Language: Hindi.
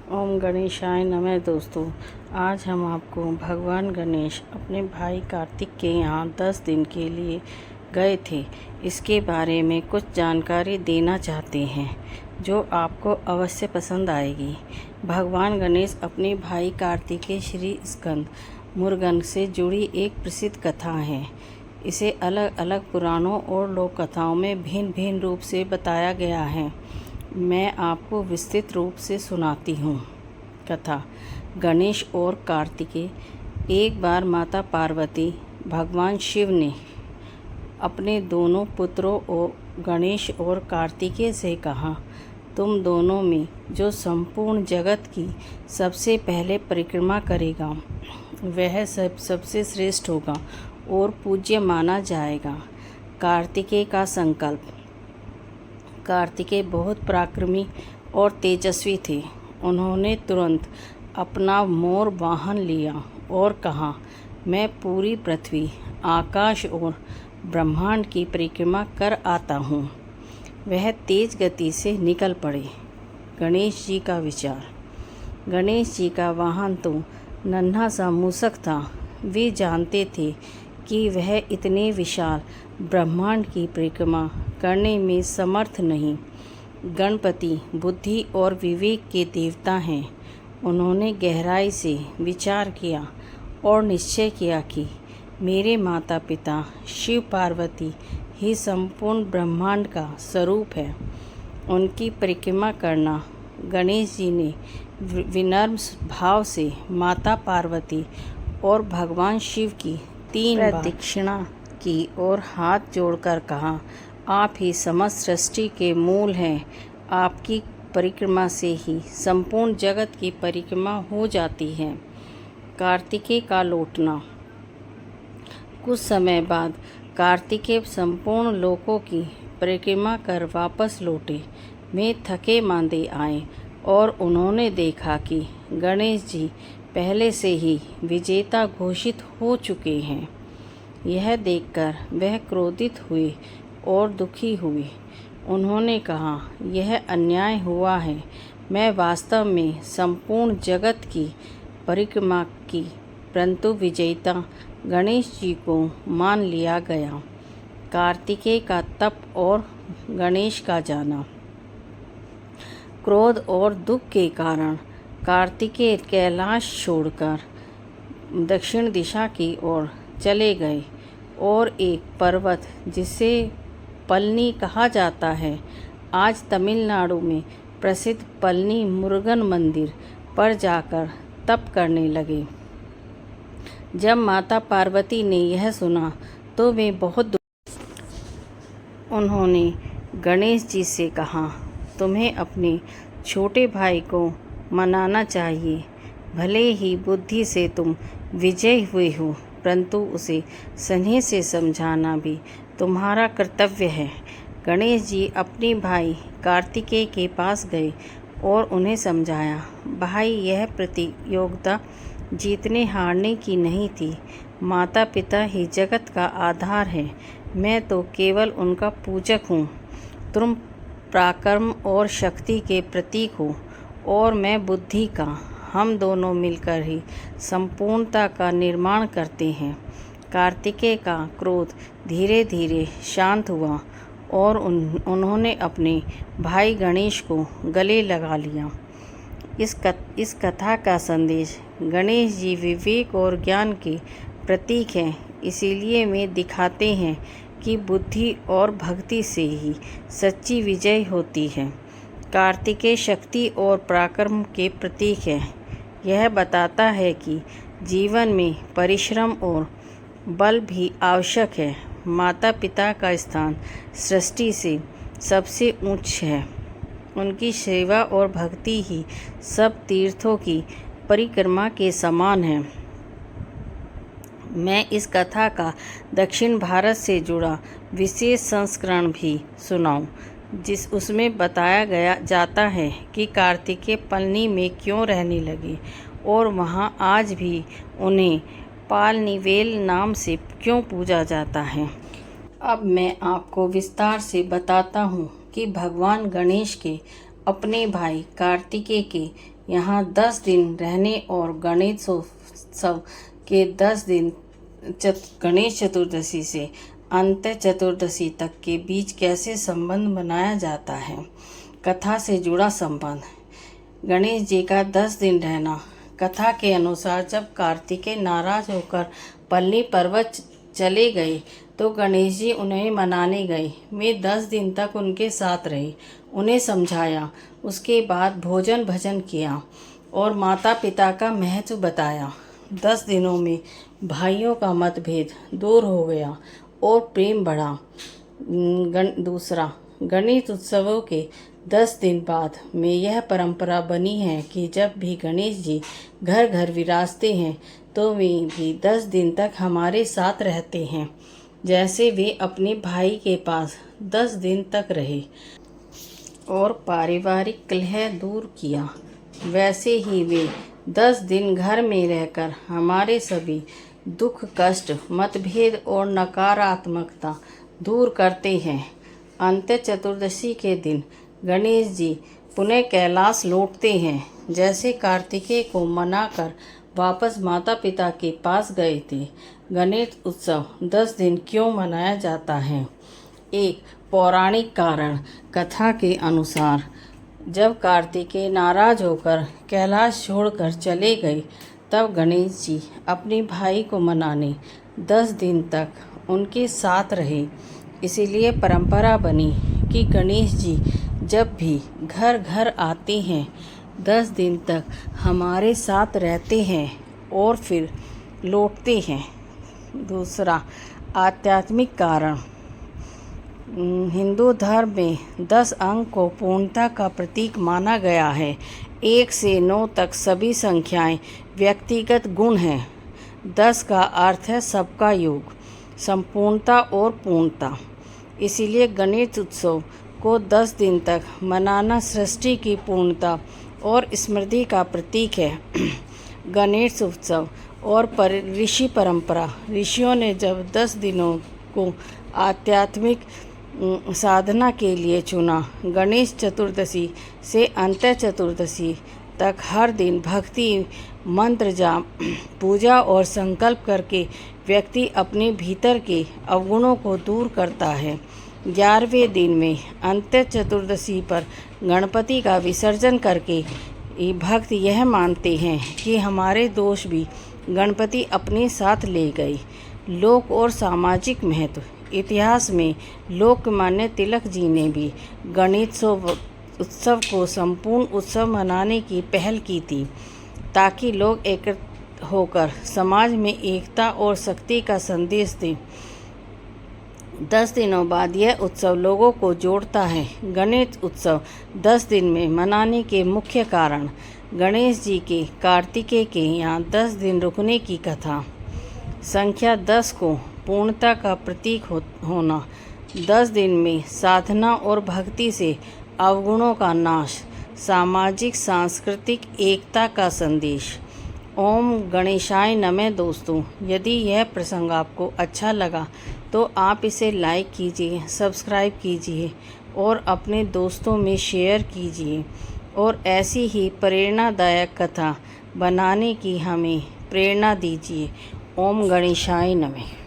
ओम गणेशाय नमः। दोस्तों, आज हम आपको भगवान गणेश अपने भाई कार्तिक के यहाँ 10 दिन के लिए गए थे, इसके बारे में कुछ जानकारी देना चाहते हैं जो आपको अवश्य पसंद आएगी। भगवान गणेश अपने भाई कार्तिक के श्री स्कंद मुरुगन से जुड़ी एक प्रसिद्ध कथा है। इसे अलग अलग पुराणों और लोक कथाओं में भिन्न भिन्न रूप से बताया गया है। मैं आपको विस्तृत रूप से सुनाती हूँ। कथा। गणेश और कार्तिकेय। एक बार माता पार्वती भगवान शिव ने अपने दोनों पुत्रों और गणेश और कार्तिकेय से कहा, तुम दोनों में जो संपूर्ण जगत की सबसे पहले परिक्रमा करेगा वह सबसे श्रेष्ठ होगा और पूज्य माना जाएगा। कार्तिकेय का संकल्प। कार्तिकेय बहुत पराक्रमी और तेजस्वी थे। उन्होंने तुरंत अपना मोर वाहन लिया और कहा, मैं पूरी पृथ्वी, आकाश और ब्रह्मांड की परिक्रमा कर आता हूँ। वह तेज गति से निकल पड़े। गणेश जी का विचार। गणेश जी का वाहन तो नन्हा सा मूषक था। वे जानते थे कि वह इतने विशाल ब्रह्मांड की परिक्रमा करने में समर्थ नहीं। गणपति बुद्धि और विवेक के देवता हैं। उन्होंने गहराई से विचार किया और निश्चय किया कि मेरे माता पिता शिव पार्वती ही संपूर्ण ब्रह्मांड का स्वरूप है। उनकी परिक्रमा करना। गणेश जी ने विनम्र भाव से माता पार्वती और भगवान शिव की 3 प्रदक्षिणा की और हाथ जोड़कर कहा, आप ही समस्त सृष्टि के मूल हैं। आपकी परिक्रमा से ही संपूर्ण जगत की परिक्रमा हो जाती है। कार्तिकेय का लौटना। कुछ समय बाद कार्तिकेय संपूर्ण लोकों की परिक्रमा कर वापस लौटे। वे थके मांदे आए और उन्होंने देखा कि गणेश जी पहले से ही विजेता घोषित हो चुके हैं। यह देखकर वह क्रोधित हुए और दुखी हुए। उन्होंने कहा, यह अन्याय हुआ है। मैं वास्तव में संपूर्ण जगत की परिक्रमा की, परंतु विजेता गणेश जी को मान लिया गया। कार्तिकेय का तप और गणेश का जाना। क्रोध और दुख के कारण कार्तिकेय कैलाश छोड़कर दक्षिण दिशा की ओर चले गए और एक पर्वत जिसे पलनी कहा जाता है, आज तमिलनाडु में प्रसिद्ध पलनी मुरुगन मंदिर पर जाकर तप करने लगे। जब माता पार्वती ने यह सुना तो वे बहुत उन्होंने गणेश जी से कहा, तुम्हें अपने छोटे भाई को मनाना चाहिए। भले ही बुद्धि से तुम विजयी हुए हो, परंतु उसे स्नेह से समझाना भी तुम्हारा कर्तव्य है। गणेश जी अपने भाई कार्तिकेय के पास गए और उन्हें समझाया, भाई, यह प्रतियोगिता जीतने हारने की नहीं थी। माता पिता ही जगत का आधार है। मैं तो केवल उनका पूजक हूँ। तुम पराक्रम और शक्ति के प्रतीक हो और मैं बुद्धि का। हम दोनों मिलकर ही संपूर्णता का निर्माण करते हैं। कार्तिकेय का क्रोध धीरे धीरे शांत हुआ और उन्होंने अपने भाई गणेश को गले लगा लिया। इस कथा का संदेश। गणेश जी विवेक और ज्ञान के प्रतीक हैं, इसीलिए वे दिखाते हैं कि बुद्धि और भक्ति से ही सच्ची विजय होती है। कार्तिकेय शक्ति और पराक्रम के प्रतीक है। यह बताता है कि जीवन में परिश्रम और बल भी आवश्यक है। माता पिता का स्थान सृष्टि से सबसे ऊंच है। उनकी सेवा और भक्ति ही सब तीर्थों की परिक्रमा के समान है। मैं इस कथा का दक्षिण भारत से जुड़ा विशेष संस्करण भी सुनाऊं, उसमें बताया जाता है कि कार्तिकेय पलनी में क्यों रहने लगे और वहाँ आज भी उन्हें पालनीवेल नाम से क्यों पूजा जाता है। अब मैं आपको विस्तार से बताता हूँ कि भगवान गणेश के अपने भाई कार्तिकेय के यहाँ 10 दिन रहने और गणेशोत्सव के 10 दिन गणेश चतुर्दशी से अंत चतुर्दशी तक के बीच कैसे संबंध बनाया जाता है। कथा से जुड़ा संबंध। गणेश जी का 10 दिन रहना। कथा के अनुसार जब कार्तिकेय नाराज होकर पल्ली पर्वत चले गए तो गणेश जी उन्हें मनाने गए। वे 10 दिन तक उनके साथ रहे, उन्हें समझाया। उसके बाद भोजन भजन किया और माता पिता का महत्व बताया। 10 दिनों में भाइयों का मतभेद दूर हो गया और प्रेम बढ़ा। दूसरा, गणेश उत्सवों के 10 दिन बाद में यह परंपरा बनी है कि जब भी गणेश जी घर घर विराजते हैं तो वे भी 10 दिन तक हमारे साथ रहते हैं, जैसे वे अपने भाई के पास 10 दिन तक रहे और पारिवारिक कलह दूर किया, वैसे ही वे 10 दिन घर में रहकर हमारे सभी दुख कष्ट मतभेद और नकारात्मकता दूर करते हैं। अंत चतुर्दशी के दिन गणेश जी पुनः कैलाश लौटते हैं। जैसे कार्तिकेय को मनाकर वापस माता पिता के पास गए थे। गणेश उत्सव 10 दिन क्यों मनाया जाता है? एक पौराणिक कारण। कथा के अनुसार जब कार्तिकेय नाराज होकर कैलाश छोड़कर चले गए तब गणेश जी अपने भाई को मनाने 10 दिन तक उनके साथ रहे। इसीलिए परंपरा बनी कि गणेश जी जब भी घर घर आते हैं 10 दिन तक हमारे साथ रहते हैं और फिर लौटते हैं। दूसरा, आध्यात्मिक कारण। हिंदू धर्म में 10 अंक को पूर्णता का प्रतीक माना गया है। 1 से 9 तक सभी संख्याएं व्यक्तिगत गुण हैं। 10 का अर्थ है सबका योग, संपूर्णता और पूर्णता। इसीलिए गणेश उत्सव को 10 दिन तक मनाना सृष्टि की पूर्णता और स्मृति का प्रतीक है। गणेश उत्सव और ऋषि परंपरा। ऋषियों ने जब 10 दिनों को आध्यात्मिक साधना के लिए चुना। गणेश चतुर्दशी से अंत चतुर्दशी तक हर दिन भक्ति मंत्र जाप, पूजा और संकल्प करके व्यक्ति अपने भीतर के अवगुणों को दूर करता है। 11वें दिन में अंत चतुर्दशी पर गणपति का विसर्जन करके भक्त यह मानते हैं कि हमारे दोष भी गणपति अपने साथ ले गए। लोक और सामाजिक महत्व। इतिहास में लोकमान्य तिलक जी ने भी गणेश उत्सव को संपूर्ण उत्सव मनाने की पहल की थी, ताकि लोग एकत्र होकर समाज में एकता और शक्ति का संदेश दें। 10 दिनों बाद यह उत्सव लोगों को जोड़ता है। गणेश उत्सव 10 दिन में मनाने के मुख्य कारण। गणेश जी के कार्तिकेय के यहाँ 10 दिन रुकने की कथा। संख्या 10 को पूर्णता का प्रतीक होना। 10 दिन में साधना और भक्ति से अवगुणों का नाश। सामाजिक सांस्कृतिक एकता का संदेश। ओम गणेशाय नमः। दोस्तों, यदि यह प्रसंग आपको अच्छा लगा तो आप इसे लाइक कीजिए, सब्सक्राइब कीजिए और अपने दोस्तों में शेयर कीजिए और ऐसी ही प्रेरणादायक कथा बनाने की हमें प्रेरणा दीजिए। ओम गणेशाय नमः।